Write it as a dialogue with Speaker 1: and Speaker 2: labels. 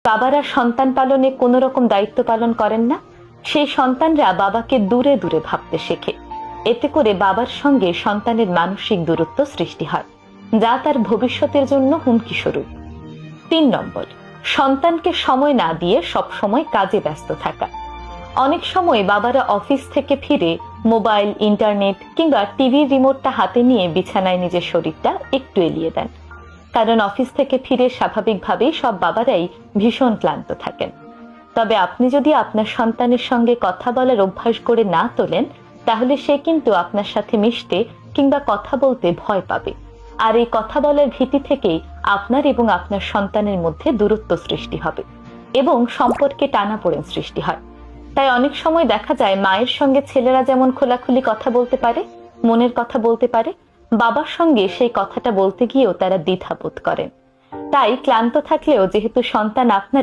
Speaker 1: বাবারা সন্তান পালনে কোনো রকম দায়িত্ব পালন করেন না, সেই সন্তানরা বাবাকে দূরে দূরে ভাবতে শেখে। এতে করে বাবার সঙ্গে সন্তানের মানসিক দূরত্ব সৃষ্টি হয়, যা তার ভবিষ্যতের জন্য হুমকি স্বরূপ। 3 নম্বর, সন্তানকে সময় না দিয়ে সবসময় কাজে ব্যস্ত থাকা। অনেক সময় বাবারা অফিস থেকে ফিরে মোবাইল, ইন্টারনেট কিংবা টিভির রিমোটটা হাতে নিয়ে বিছানায় নিজের শরীরটা একটু এলিয়ে দেন। কারণ অফিস থেকে ফিরে স্বাভাবিকভাবেই সব বাবারাই ভীষণ ক্লান্ত থাকেন। তবে আপনি যদি আপনার সন্তানের সঙ্গে কথা বলার অভ্যাস করে না তোলেন, তাহলে সে কিন্তু আপনার সাথে মিশতে কিংবা কথা বলতে ভয় পাবে। আর এই কথা বলার ভীতি থেকেই আপনার এবং আপনার সন্তানের মধ্যে দূরত্ব সৃষ্টি হবে এবং সম্পর্কে টানাপোড়েন সৃষ্টি হয়। তাই অনেক সময় দেখা যায় মায়ের সঙ্গে ছেলেরা যেমন খোলাখুলি কথা বলতে পারে, মনের কথা বলতে পারে, বাবার সঙ্গে সেই কথাটা বলতে গিয়েও তারা দ্বিধাবোধ করেন। তাই ক্লান্ত থাকলেও যেহেতু সন্তান আপনার